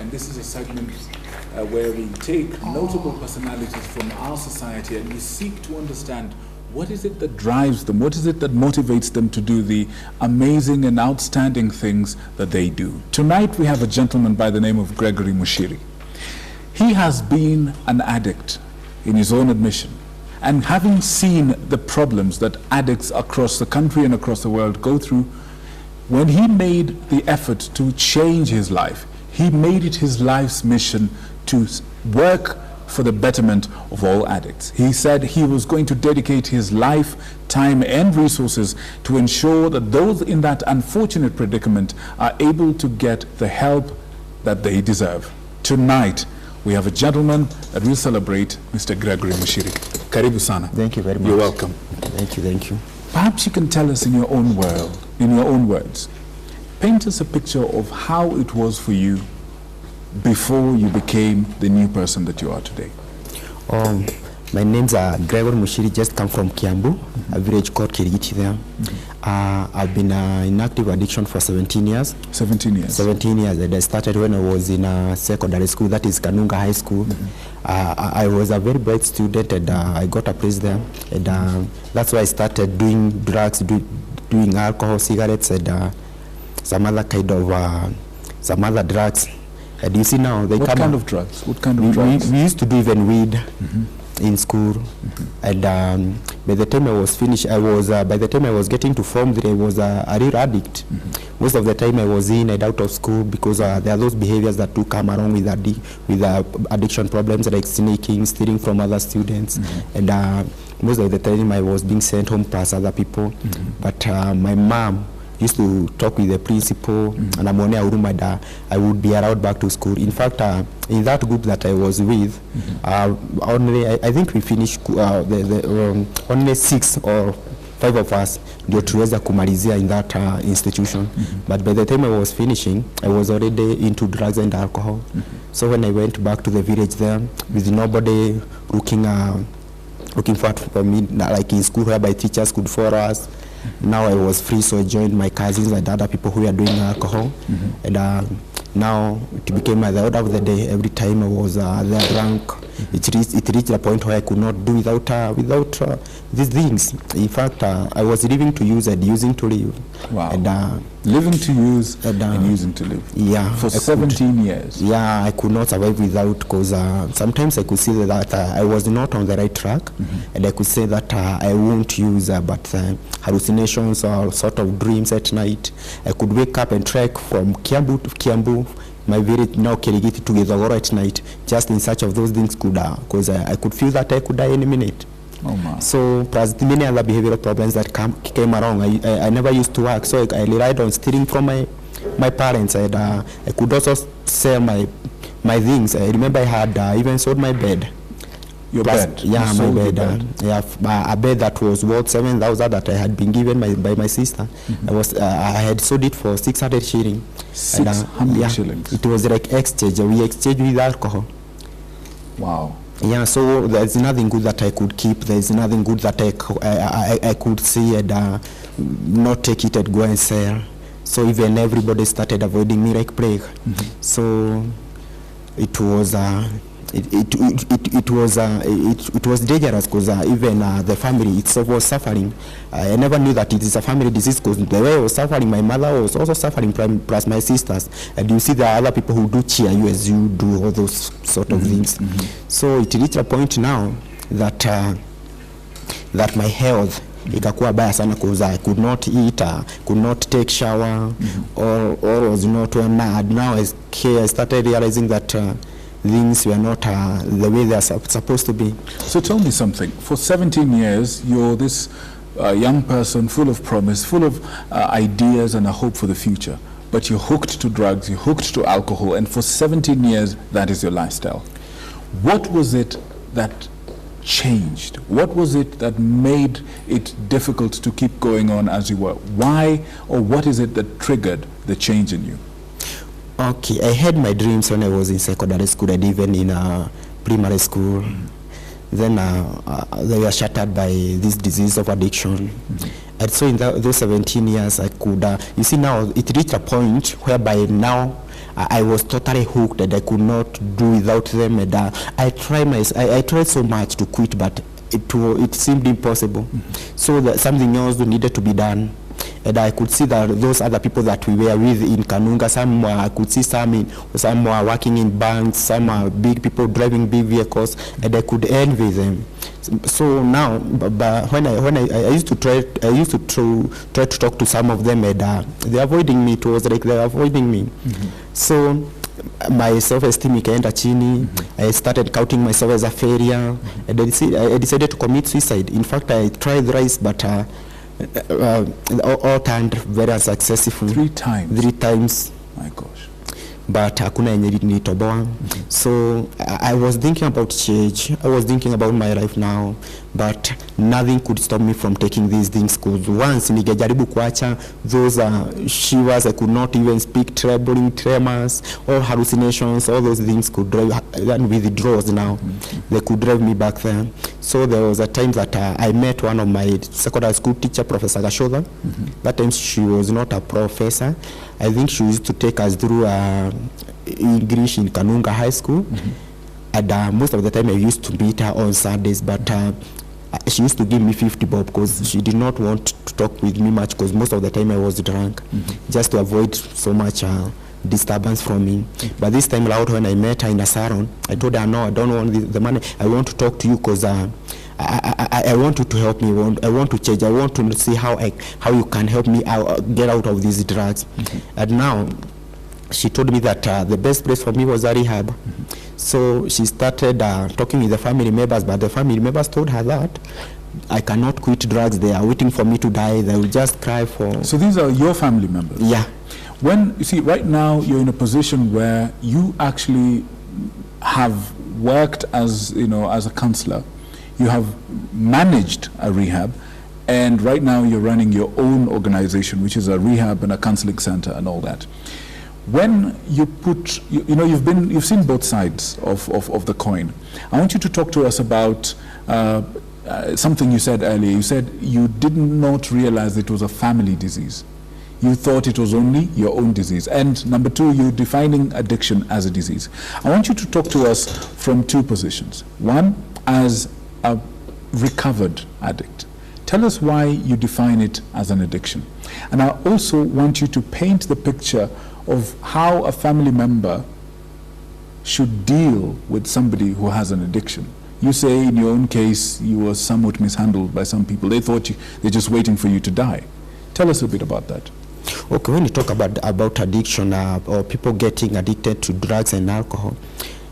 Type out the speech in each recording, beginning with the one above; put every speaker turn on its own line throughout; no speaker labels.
and this is a segment where we take notable personalities from our society and we seek to understand what is it that drives them, what is it that motivates them to do the amazing and outstanding things that they do. Tonight we have a gentleman by the name of Gregory Muchiri. He has been an addict in his own admission, and having seen the problems that addicts across the country and across the world go through, when he made the effort to change his life, he made it his life's mission to work for the betterment of all addicts. He said he was going to dedicate his life, time, and resources to ensure that those in that unfortunate predicament are able to get the help that they deserve. Tonight, we have a gentleman that will celebrate, Mr. Gregory Muchiri. Karibu sana.
Thank you very much.
You're welcome.
Thank you, thank you.
Perhaps you can tell us in your own words, paint us a picture of how it was for you before you became the new person that you are today.
My name's Gregory Muchiri, just come from Kambu, a village called Kirigiti there. I've been in active addiction for 17 years.
17 years?
17 years, and I started when I was in secondary school, that is Kanunga High School. I was a very bright student, and I got a place there, and that's why I started doing drugs, doing alcohol, cigarettes, and some other kind of, some other drugs. And you see now, they
What
come
kind of drugs? What kind of drugs?
We used to do even weed in school, and by the time I was finished, by the time I was getting to Form 3, I was a real addict. Most of the time I was in and out of school because there are those behaviors that do come along with addiction problems, like sneaking, stealing from other students, and most of the time I was being sent home plus other people. But my mom used to talk with the principal, and I would be allowed back to school. In fact, in that group that I was with, only I think we finished only 6 or 5 of us ndio tuweza kumalizia in that institution. But by the time I was finishing, I was already into drugs and alcohol. So when I went back to the village there, with nobody looking for me, like in school whereby teachers could follow us, now I was free, so I joined my cousins and other people who were doing alcohol. And now it became the order of the day. Every time I was there drunk, it reached a point where I could not do without these things. In fact, I was living to use and using to live.
Wow.
And,
living to use and using to live.
Yeah.
For 17 years.
Yeah, I could not survive without, because sometimes I could see that I was not on the right track, and I could say that I won't use, but hallucinations or sort of dreams at night. I could wake up and trek from Kambu to Kambu, my village now Kirigiti, to Githogoro at night, just in search of those things, because I could feel that I could die any minute.
Oh my.
So plus the many other behavioral problems that came along. I never used to work, so I relied on stealing from my parents, and I could also sell my things. I remember I had even sold my bed.
Your bed?
Yeah, my bed. A bed that was worth 7,000 that I had been given by my sister. I had sold it for 600 shillings.
600 shillings?
It was like exchange. We exchanged with alcohol.
Wow.
Yeah, so there's nothing good that I could keep. There's nothing good that I could see and not take it and go and sell. So even everybody started avoiding me like plague. So it was it was dangerous, because even the family itself was suffering. I never knew that it is a family disease, because the way I was suffering, my mother was also suffering, plus my sisters. And you see there are other people who do cheer you as you do all those sort of things. So it reached a point now that that my health ikakuwa baya sana, because I could not eat, could not take shower, or was not well. Now I started realizing that things were not the way they are supposed to be.
So tell me something. For 17 years, you're this young person full of promise, full of ideas and a hope for the future. But you're hooked to drugs, you're hooked to alcohol, and for 17 years, that is your lifestyle. What was it that changed? What was it that made it difficult to keep going on as you were? Why, or what is it that triggered the change in you?
Okay, I had my dreams when I was in secondary school and even in primary school. Then they were shattered by this disease of addiction. And so in those 17 years, I could, you see now, it reached a point whereby now I was totally hooked and I could not do without them. And I tried so much to quit, but it seemed impossible. So that something else needed to be done. And I could see that those other people that we were with in Kanunga, I could see some were working in banks, some are big people driving big vehicles, and I could envy them. So now, but when I used to try to talk to some of them, and they're avoiding me. It was like they're avoiding me. So my self-esteem ikaenda chini. I started counting myself as a failure, and I decided to commit suicide. In fact, I tried thrice, but all turned very unsuccessful.
3 times?
3 times.
My gosh.
But hakuna yenye nitoboa. So I was thinking about change. I was thinking about my life now, but nothing could stop me from taking these things, because once nigejaribu kuacha those shivers, I could not even speak, tremors, all hallucinations, all those things could drive, and withdrawals now, they could drive me back there. So there was a time that I met one of my secondary school teacher, Professor Gashoda. That time she was not a professor. I think she used to take us through English in Kanunga High School. And most of the time I used to meet her on Sundays, but she used to give me 50 bob because she did not want to talk with me much, because most of the time I was drunk, just to avoid so much disturbance from me. But this time around, when I met her in a salon, I told her, no, I don't want the money. I want to talk to you because I want you to help me. I want to change. I want to see how you can help me get out of these drugs. And now she told me that the best place for me was a rehab. So she started talking with the family members, but the family members told her that I cannot quit drugs. They are waiting for me to die. They will just cry for...
So these are your family members?
Yeah.
When, you see, right now you're in a position where you actually have worked as, as a counselor. You have managed a rehab, and right now you're running your own organization, which is a rehab and a counseling center and all that. When you put, you've seen both sides of the coin. I want you to talk to us about something you said earlier. You said you did not realize it was a family disease. You thought it was only your own disease. And number 2, you're defining addiction as a disease. I want you to talk to us from 2 positions. One, as a recovered addict. Tell us why you define it as an addiction. And I also want you to paint the picture of how a family member should deal with somebody who has an addiction. You say in your own case you were somewhat mishandled by some people. They thought they're just waiting for you to die. Tell us a bit about that.
Okay, when you talk about addiction or people getting addicted to drugs and alcohol,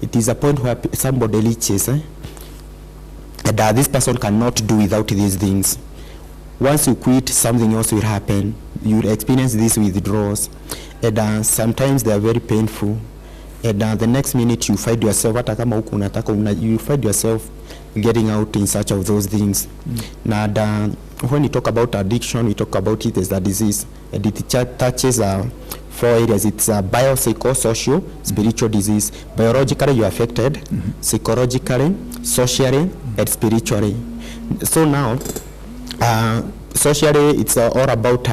it is a point where somebody reaches and this person cannot do without these things. Once you quit, something else will happen. You will experience these withdrawals, and sometimes they are very painful. And the next minute you find yourself, you find yourself getting out in search of those things. Now, when you talk about addiction, we talk about it as a disease, and it touches 4 areas. It's a biopsychosocial, spiritual disease. Biologically, you are affected, psychologically, socially, and spiritually. So now, socially, it's all about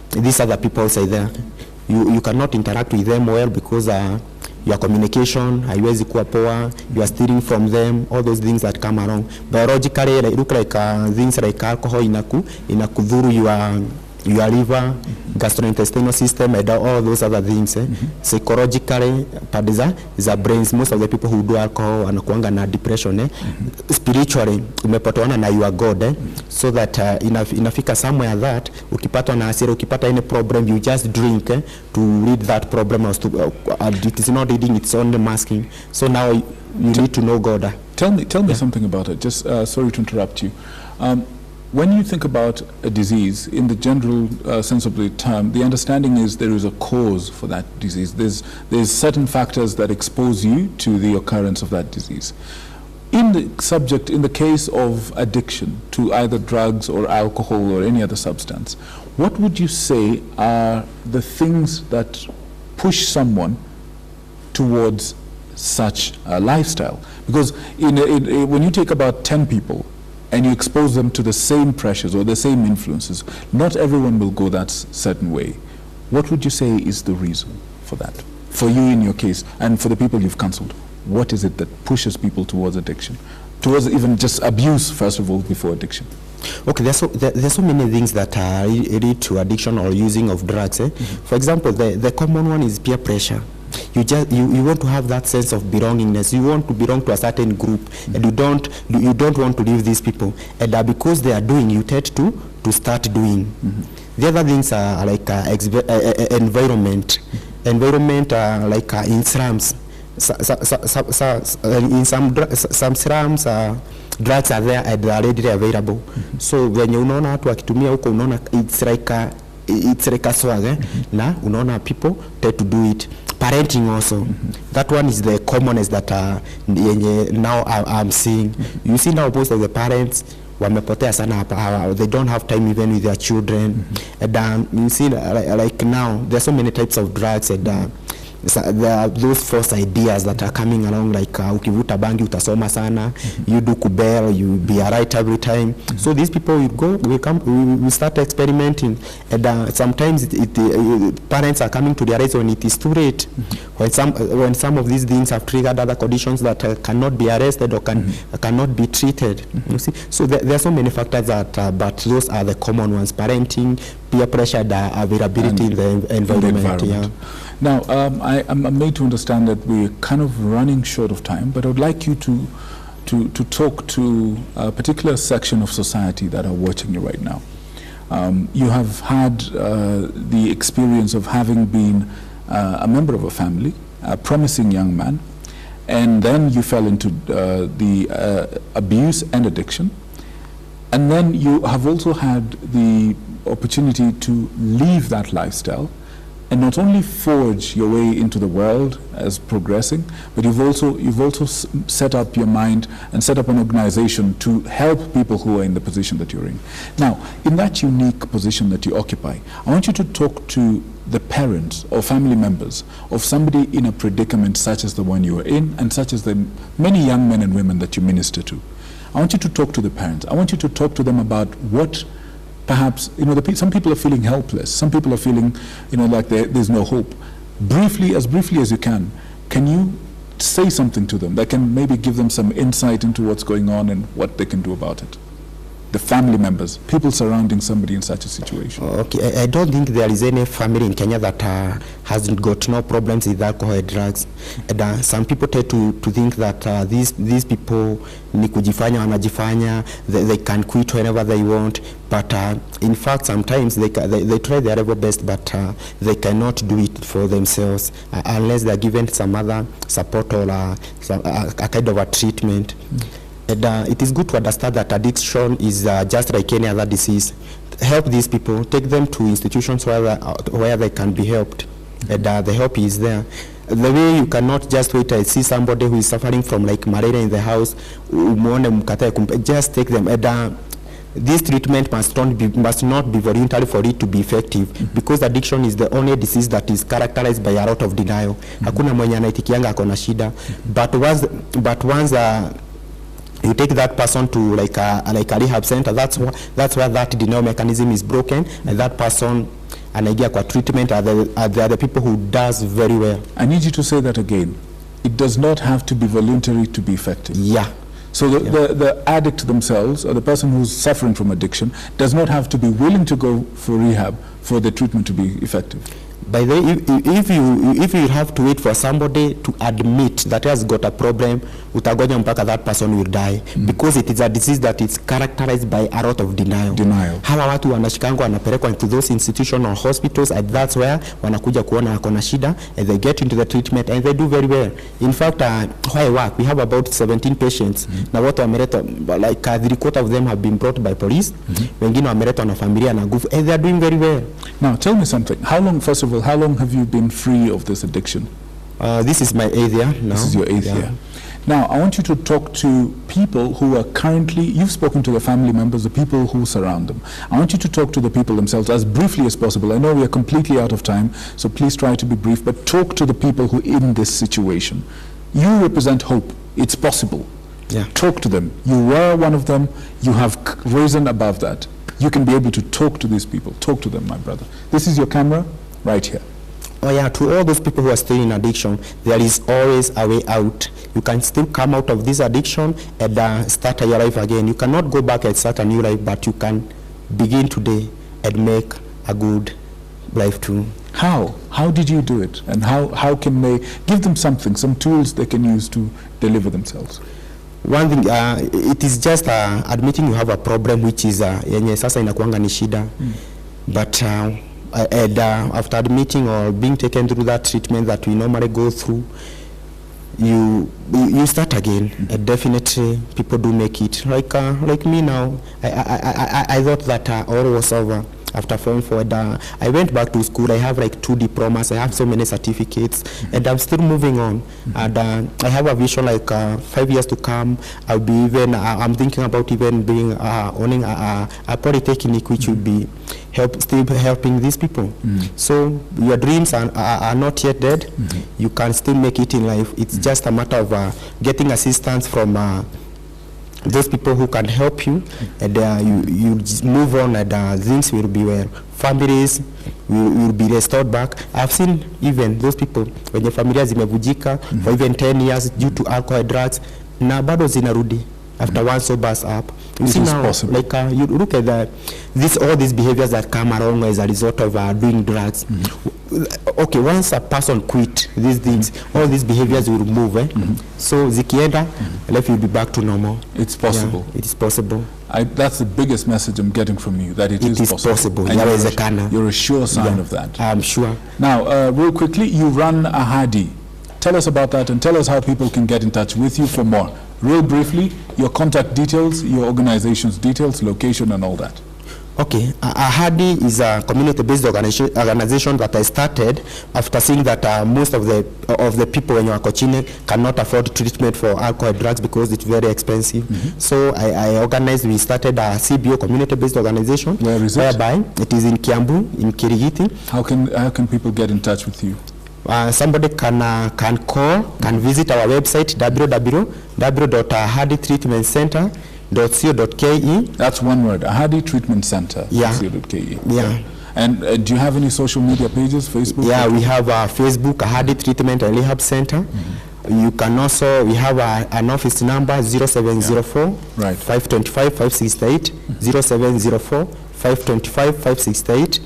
these other people outside there. You cannot interact with them well because your communication, haiwezi kuwa poa, you are stealing from them, all those things that come along. Biologically, they look like things like alcohol inakudhuru your liver, gastrointestinal system, and all those other things. Psychologically, part is a brains. Most of the people who do alcohol wanakuanga na depression. Spiritually, umepatana na your God, so that inafika somewhere that ukipatwa na hasira, ukipata any problem, you just drink to rid that problem, or it is not reading, it's only masking. So now you need to know God.
Tell me something about it. Just sorry to interrupt you. When you think about a disease, in the general sense of the term, the understanding is there is a cause for that disease. There's certain factors that expose you to the occurrence of that disease. In the case of addiction to either drugs or alcohol or any other substance, what would you say are the things that push someone towards such a lifestyle? Because when you take about 10 people, and you expose them to the same pressures or the same influences, not everyone will go that certain way. What would you say is the reason for that? For you in your case, and for the people you've counseled, what is it that pushes people towards addiction? Towards even just abuse, first of all, before addiction?
Okay, there's so many things that lead to addiction or using of drugs. For example, the common one is peer pressure. You want to have that sense of belongingness. You want to belong to a certain group, and you don't want to leave these people. And because they are doing, you tend to start doing. The other things are like environment. Environment, like in slums. In some slums, drugs are there and they are readily available. So when you unaona watu wakitumia huko, unaona it's like a swag, na unaona people tend to do it. Parenting also, that one is the commonest that now I'm seeing. You see now most of the parents wamepotea sana hapa, they don't have time even with their children. And you see like now there's so many types of drugs, and there are those false ideas that are coming along, like ukivuta bangi utasoma sana, you do kubel, you be alright every time. So these people we start experimenting, and sometimes parents are coming to realize when it is too late, when some of these things have triggered other conditions that cannot be arrested or cannot be treated. You see, so there are so many factors that, but those are the common ones: parenting, peer pressure, the availability in the environment. Yeah.
Now, I'm made to understand that we're kind of running short of time, but I would like you to talk to a particular section of society that are watching you right now. You have had the experience of having been a member of a family, a promising young man, and then you fell into the abuse and addiction. And then you have also had the opportunity to leave that lifestyle and not only forge your way into the world as progressing, but you've also set up your mind and set up an organization to help people who are in the position that you're in. Now, in that unique position that you occupy, I want you to talk to the parents or family members of somebody in a predicament such as the one you are in, and such as the many young men and women that you minister to. I want you to talk to the parents. I want you to talk to them about what perhaps, some people are feeling helpless. Some people are feeling, like there's no hope. Briefly as you can you say something to them that can maybe give them some insight into what's going on and what they can do about it? The family members, people surrounding somebody in such a situation.
Okay, I don't think there is any family in Kenya that hasn't got no problems with alcohol and drugs. And some people tend to think that these people ni kujifanya wanajifanya, they can quit whenever they want. But in fact, sometimes they try their level best, but they cannot do it for themselves unless they are given some other support or a kind of a treatment. And it is good to understand that addiction is just like any other disease. Help these people, take them to institutions where they can be helped, and the help is there. The way you cannot just wait and see somebody who is suffering from like malaria in the house, just take them. And this treatment must not be voluntary for it to be effective, because addiction is the only disease that is characterized by a lot of denial. Hakuna mwenye anaitikianga akona shida, but once you take that person to like a rehab center, that's where that denial mechanism is broken, and that person anaingia kwa treatment are the people who does very well.
I need you to say that again. It does not have to be voluntary to be effective.
Yeah.
So the addict themselves, or the person who's suffering from addiction, does not have to be willing to go for rehab for the treatment to be effective.
By the way, if you have to wait for somebody to admit that he has got a problem, utagoja mpaka that person will die, because it is a disease that is characterized by a lot of denial. Hawa watu wanashikangwa wanapelekwa into those institutions or hospitals, and that's where wanakuja kuona akona shida, and they get into the treatment and they do very well. In fact, where I work, we have about 17 patients. Na watu wameletwa, like 3/4 of them have been brought by police. Wengine wameletwa na familia na nguvu, and they are doing very well.
Now, tell me something. First of all, how long have you been free of this addiction?
This is my 8th year now.
This is your 8th year. Now, I want you to talk to people who are currently, you've spoken to the family members, the people who surround them. I want you to talk to the people themselves as briefly as possible. I know we are completely out of time, so please try to be brief, but talk to the people who are in this situation. You represent hope. It's possible.
Yeah.
Talk to them. You were one of them. You have risen above that. You can be able to talk to these people. Talk to them, my brother. This is your camera right here.
Oh yeah, to all those people who are still in addiction, there is always a way out. You can still come out of this addiction and start your life again. You cannot go back and start a new life, but you can begin today and make a good life too.
How? How did you do it? And how can they give them something, some tools they can use to deliver themselves?
One thing, it is just admitting you have a problem, which is yenye sasa inakuanga ni shida. But after admitting or being taken through that treatment that we normally go through, you start again. And definitely people do make it. Like me now, I thought that all was over. After falling forward, I went back to school. I have like 2 diplomas. I have so many certificates, and I'm still moving on. And I have a vision like 5 years to come. I'll be even. I'm thinking about even being owning a polytechnic, which will be still helping these people. So your dreams are not yet dead. You can still make it in life. It's just a matter of getting assistance from those people who can help you, and you move on, and things will be well. Families will be restored back. I've seen even those people when the familia zimevujika for even 10 years due to alcohol and drugs, na bado zinarudi after one sobers up. You see now, possible. Like you look at all these behaviors that come along as a result of doing drugs. Okay, once a person quit these things, all these behaviors will move. So zikienda, life will be back to normal. It's possible. Yeah, it is possible.
That's the biggest message I'm getting from you, that it is possible. And you're a sure sign of that.
I'm sure.
Now, real quickly, you run Ahadi. Tell us about that, and tell us how people can get in touch with you for more. Real briefly, your contact details, your organization's details, location, and all that.
Okay, Ahadi is a community-based organization that I started after seeing that most of the people in Kochine cannot afford treatment for alcohol and drugs because it's very expensive. So we started a CBO, community-based organization.
Where is it?
Whereby it is in Kambu, in Kirigiti.
How can people get in touch with you?
Somebody can call, can visit our website www.ahaditreatmentcenter.co.ke.
That's one word, Ahadi Treatment Center. .co.ke.
Yeah.
And do you have any social media pages, Facebook?
Yeah, we have Facebook, Ahadi Treatment and Rehab Center. You can also, we have an office number 0704 525 568, 0704 525 568.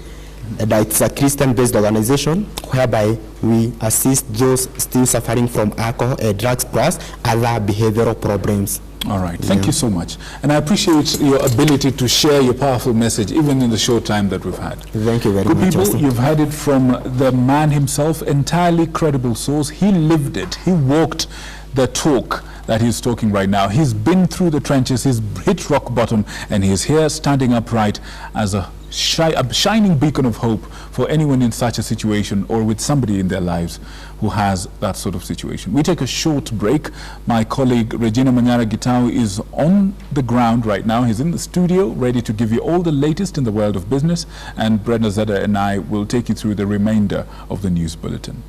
And it's a Christian-based organization whereby we assist those still suffering from alcohol and drugs plus other behavioral problems.
All right. Thank you so much. And I appreciate your ability to share your powerful message, even in the short time that we've had.
Thank you very much.
Good people, you've heard it from the man himself, entirely credible source. He lived it. He walked the talk that he's talking right now. He's been through the trenches. He's hit rock bottom, and he's here standing upright as a shining beacon of hope for anyone in such a situation or with somebody in their lives who has that sort of situation. We take a short break. My colleague Regina Manyara Gitau is on the ground right now. He's in the studio ready to give you all the latest in the world of business, and Brenda Zeda and I will take you through the remainder of the news bulletin.